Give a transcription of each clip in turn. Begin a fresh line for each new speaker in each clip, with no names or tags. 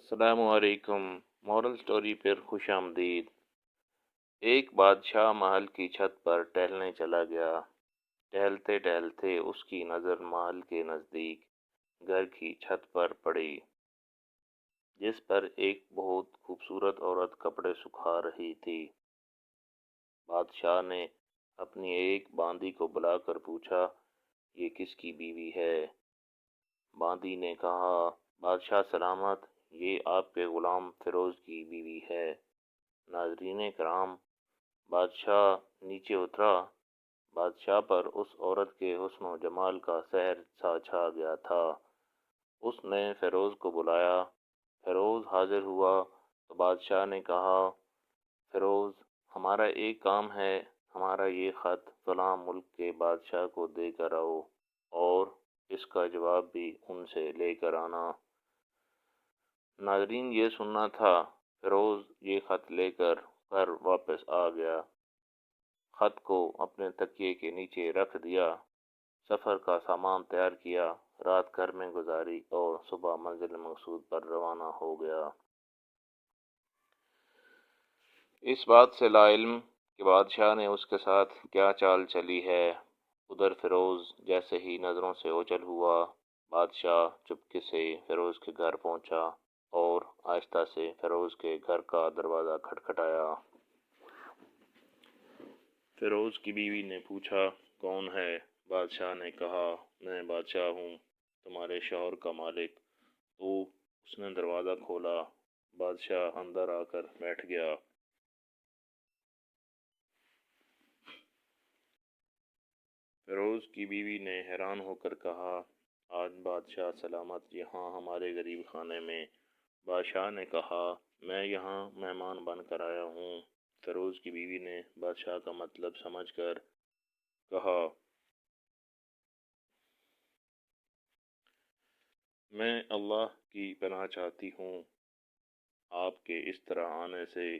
السلام علیکم۔ Moral story پر خوش آمدید۔ ایک بادشاہ محل کی چھت پر ٹہلنے چلا گیا۔ ٹہلتے ٹہلتے اس کی نظر محل کے نزدیک گھر کی چھت پر پڑی، جس پر ایک بہت خوبصورت عورت کپڑے سکھا رہی تھی۔ بادشاہ نے اپنی ایک باندی کو بلا کر پوچھا، یہ کس کی بیوی ہے؟ باندی نے کہا، بادشاہ سلامت، یہ آپ کے غلام فیروز کی بیوی ہے۔ ناظرین کرام، بادشاہ نیچے اترا۔ بادشاہ پر اس عورت کے حسن و جمال کا سحر سا چھا گیا تھا۔ اس نے فیروز کو بلایا۔ فیروز حاضر ہوا تو بادشاہ نے کہا، فیروز، ہمارا ایک کام ہے، ہمارا یہ خط فلاں ملک کے بادشاہ کو دے کر آؤ اور اس کا جواب بھی ان سے لے کر آنا۔ ناظرین، یہ سننا تھا۔ فیروز یہ خط لے کر گھر واپس آ گیا۔ خط کو اپنے تکیے کے نیچے رکھ دیا، سفر کا سامان تیار کیا، رات گھر میں گزاری اور صبح منزل مقصود پر روانہ ہو گیا۔ اس بات سے لا علم کہ بادشاہ نے اس کے ساتھ کیا چال چلی ہے۔ ادھر فیروز جیسے ہی نظروں سے اوجھل ہوا، بادشاہ چپکے سے فیروز کے گھر پہنچا اور آہستہ سے فیروز کے گھر کا دروازہ کھٹکھٹایا۔ فیروز کی بیوی نے پوچھا، کون ہے؟ بادشاہ نے کہا، میں بادشاہ ہوں، تمہارے شوہر کا مالک۔ تو اس نے دروازہ کھولا۔ بادشاہ اندر آ کر بیٹھ گیا۔ فیروز کی بیوی نے حیران ہو کر کہا، آج بادشاہ سلامت یہاں ہمارے غریب خانے میں؟ بادشاہ نے کہا، میں یہاں مہمان بن کر آیا ہوں۔ فیروز کی بیوی نے بادشاہ کا مطلب سمجھ کر کہا، میں اللہ کی پناہ چاہتی ہوں آپ کے اس طرح آنے سے،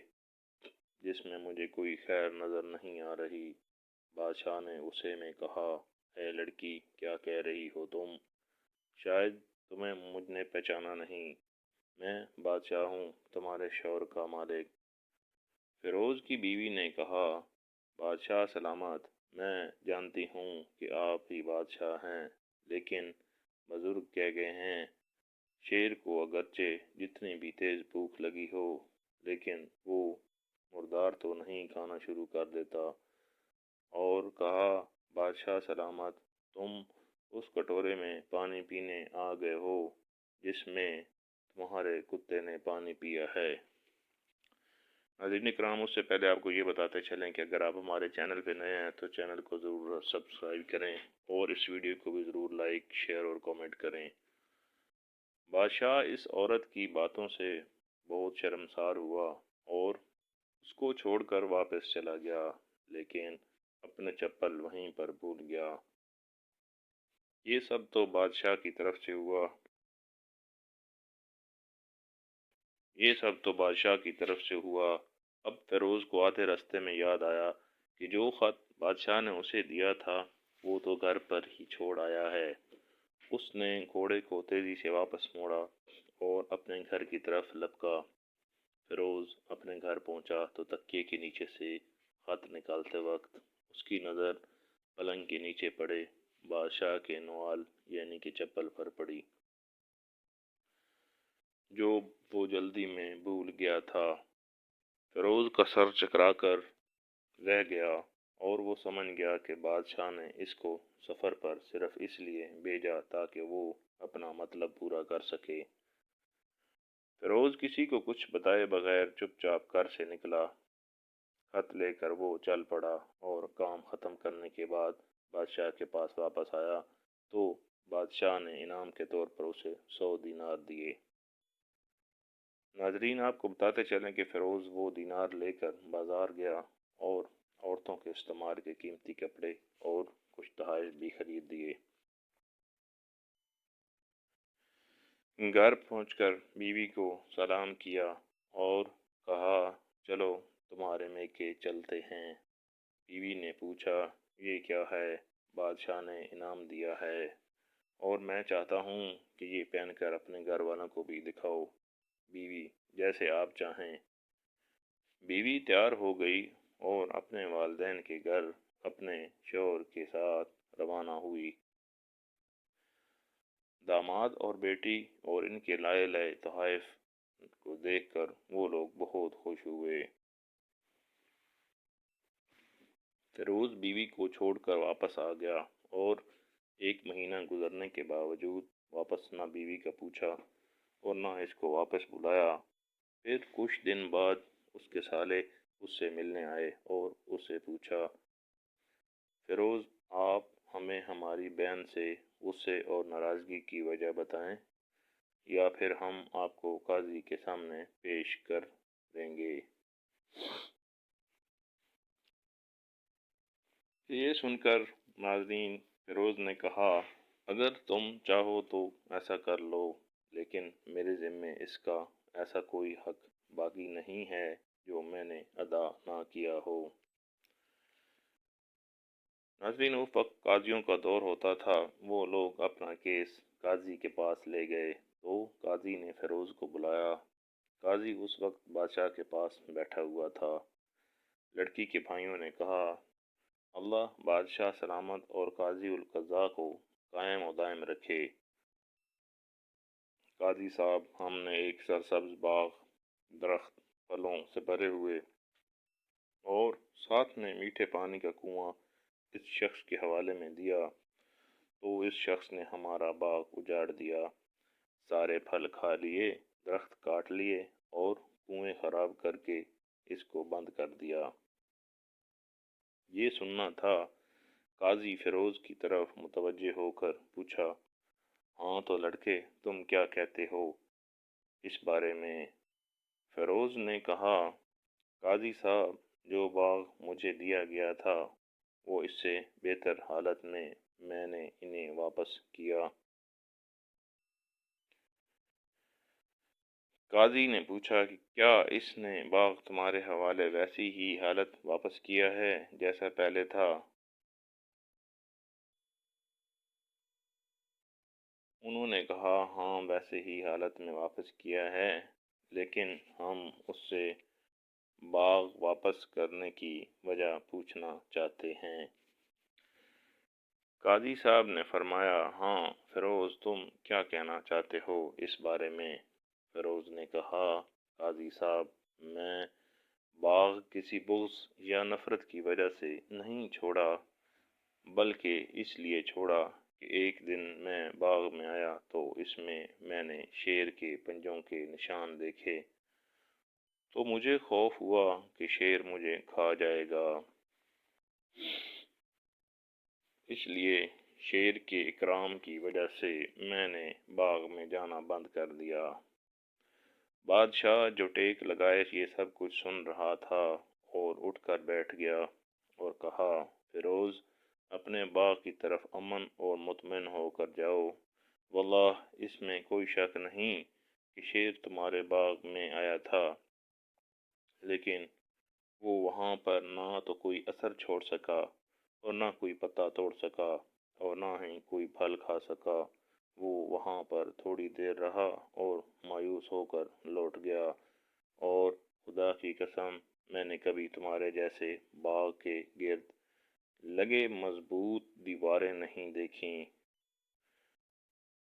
جس میں مجھے کوئی خیر نظر نہیں آ رہی۔ بادشاہ نے غصے میں کہا، اے لڑکی، کیا کہہ رہی ہو تم؟ شاید تمہیں مجھ نے پہچانا نہیں۔ میں بادشاہ ہوں، تمہارے شوہر کا مالک۔ فیروز کی بیوی نے کہا، بادشاہ سلامت، میں جانتی ہوں کہ آپ ہی بادشاہ ہیں، لیکن بزرگ کہہ گئے ہیں، شیر کو اگرچہ جتنی بھی تیز بھوک لگی ہو، لیکن وہ مردار تو نہیں کھانا شروع کر دیتا۔ اور کہا، بادشاہ سلامت، تم اس کٹورے میں پانی پینے آ گئے ہو جس میں تمہارے کتے نے پانی پیا ہے۔ ناظرین اکرام، اس سے پہلے آپ کو یہ بتاتے چلیں کہ اگر آپ ہمارے چینل پہ نئے ہیں تو چینل کو ضرور سبسکرائب کریں اور اس ویڈیو کو بھی ضرور لائک، شیئر اور کامنٹ کریں۔ بادشاہ اس عورت کی باتوں سے بہت شرمسار ہوا اور اس کو چھوڑ کر واپس چلا گیا، لیکن اپنے چپل وہیں پر بھول گیا۔ یہ سب تو بادشاہ کی طرف سے ہوا۔ اب فیروز کو آدھے راستے میں یاد آیا کہ جو خط بادشاہ نے اسے دیا تھا وہ تو گھر پر ہی چھوڑ آیا ہے۔ اس نے گھوڑے کو تیزی سے واپس موڑا اور اپنے گھر کی طرف لپکا۔ فیروز اپنے گھر پہنچا تو تکیے کے نیچے سے خط نکالتے وقت اس کی نظر پلنگ کے نیچے پڑے بادشاہ کے نوال یعنی کہ چپل پر پڑی، جو وہ جلدی میں بھول گیا تھا۔ فیروز کا سر چکرا کر رہ گیا اور وہ سمجھ گیا کہ بادشاہ نے اس کو سفر پر صرف اس لیے بھیجا تاکہ وہ اپنا مطلب پورا کر سکے۔ فیروز کسی کو کچھ بتائے بغیر چپ چاپ گھر سے نکلا۔ خط لے کر وہ چل پڑا اور کام ختم کرنے کے بعد بادشاہ کے پاس واپس آیا تو بادشاہ نے انعام کے طور پر اسے 100 دینار دیے۔ ناظرین، آپ کو بتاتے چلیں کہ فیروز وہ دینار لے کر بازار گیا اور عورتوں کے استعمال کے قیمتی کپڑے اور کچھ تحائف بھی خرید دیے۔ گھر پہنچ کر بیوی کو سلام کیا اور کہا، چلو تمہارے میکے چلتے ہیں۔ بیوی نے پوچھا، یہ کیا ہے؟ بادشاہ نے انعام دیا ہے اور میں چاہتا ہوں کہ یہ پہن کر اپنے گھر والوں کو بھی دکھاؤ۔ بیوی جیسے آپ چاہیں۔ بیوی تیار ہو گئی اور اپنے والدین کے گھر اپنے شوہر کے ساتھ روانہ ہوئی۔ داماد اور بیٹی اور ان کے لائے لائے تحائف کو دیکھ کر وہ لوگ بہت خوش ہوئے۔ فیروز بیوی کو چھوڑ کر واپس آ گیا اور 1 مہینہ گزرنے کے باوجود واپس نہ بیوی کا پوچھا اور نہ اس کو واپس بلایا۔ پھر کچھ دن بعد اس کے سالے اس سے ملنے آئے اور اس سے پوچھا، فیروز آپ ہمیں ہماری بہن سے غصے اور ناراضگی کی وجہ بتائیں یا پھر ہم آپ کو قاضی کے سامنے پیش کر دیں گے۔ یہ سن کر ناظرین فیروز نے کہا، اگر تم چاہو تو ایسا کر لو، لیکن میرے ذمے اس کا ایسا کوئی حق باقی نہیں ہے جو میں نے ادا نہ کیا ہو۔ ناظرین اس وقت قاضیوں کا دور ہوتا تھا۔ وہ لوگ اپنا کیس قاضی کے پاس لے گئے تو قاضی نے فیروز کو بلایا۔ قاضی اس وقت بادشاہ کے پاس بیٹھا ہوا تھا۔ لڑکی کے بھائیوں نے کہا، اللہ بادشاہ سلامت اور قاضی القضاء کو قائم و دائم رکھے۔ قاضی صاحب، ہم نے ایک سرسبز باغ، درخت، پھلوں سے بھرے ہوئے اور ساتھ میں میٹھے پانی کا کنواں اس شخص کے حوالے میں دیا تو اس شخص نے ہمارا باغ اجاڑ دیا، سارے پھل کھا لیے، درخت کاٹ لیے اور کنویں خراب کر کے اس کو بند کر دیا۔ یہ سننا تھا۔ قاضی فیروز کی طرف متوجہ ہو کر پوچھا، ہاں تو لڑکے تم کیا کہتے ہو اس بارے میں؟ فیروز نے کہا، قاضی صاحب جو باغ مجھے دیا گیا تھا وہ اس سے بہتر حالت میں نے انہیں واپس کیا۔ قاضی نے پوچھا کہ کیا اس نے باغ تمہارے حوالے ویسی ہی حالت واپس کیا ہے جیسا پہلے تھا؟ انہوں نے کہا، ہاں ویسے ہی حالت میں واپس کیا ہے، لیکن ہم اس سے باغ واپس کرنے کی وجہ پوچھنا چاہتے ہیں۔ قاضی صاحب نے فرمایا، ہاں فیروز تم کیا کہنا چاہتے ہو اس بارے میں؟ فیروز نے کہا، قاضی صاحب میں باغ کسی بغض یا نفرت کی وجہ سے نہیں چھوڑا، بلکہ اس لیے چھوڑا کہ ایک دن میں باغ میں آیا تو اس میں نے شیر کے پنجوں کے نشان دیکھے تو مجھے خوف ہوا کہ شیر مجھے کھا جائے گا، اس لیے شیر کے اکرام کی وجہ سے میں نے باغ میں جانا بند کر دیا۔ بادشاہ جو ٹیک لگائے یہ سب کچھ سن رہا تھا اور اٹھ کر بیٹھ گیا اور کہا، فیروز اپنے باغ کی طرف امن اور مطمئن ہو کر جاؤ، واللہ اس میں کوئی شک نہیں کہ شیر تمہارے باغ میں آیا تھا، لیکن وہ وہاں پر نہ تو کوئی اثر چھوڑ سکا اور نہ کوئی پتا توڑ سکا اور نہ ہی کوئی پھل کھا سکا۔ وہ وہاں پر تھوڑی دیر رہا اور مایوس ہو کر لوٹ گیا، اور خدا کی قسم میں نے کبھی تمہارے جیسے باغ کے گرد لگے مضبوط دیواریں نہیں دیکھیں۔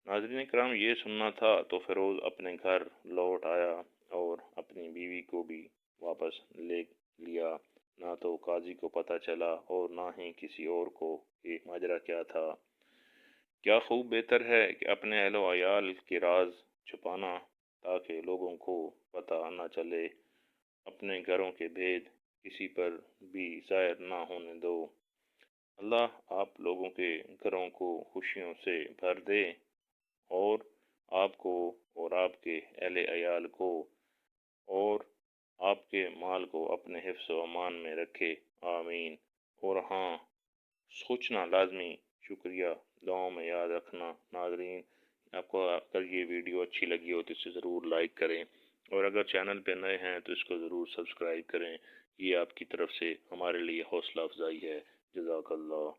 ناظرین کرام یہ سننا تھا تو فیروز اپنے گھر لوٹ آیا اور اپنی بیوی کو بھی واپس لے لیا۔ نہ تو قاضی کو پتہ چلا اور نہ ہی کسی اور کو کہ ماجرا کیا تھا۔ کیا خوب بہتر ہے کہ اپنے اہل و عیال کے راز چھپانا تاکہ لوگوں کو پتہ نہ چلے، اپنے گھروں کے بھید کسی پر بھی ظاہر نہ ہونے دو۔ اللہ آپ لوگوں کے گھروں کو خوشیوں سے بھر دے اور آپ کو اور آپ کے اہل عیال کو اور آپ کے مال کو اپنے حفظ و امان میں رکھے، آمین۔ اور ہاں سوچنا لازمی، شکریہ، دعاؤں میں یاد رکھنا۔ ناظرین آپ کو اگر یہ ویڈیو اچھی لگی ہو تو اسے ضرور لائک کریں، اور اگر چینل پہ نئے ہیں تو اس کو ضرور سبسکرائب کریں۔ یہ آپ کی طرف سے ہمارے لیے حوصلہ افزائی ہے۔ جزاک اللہ۔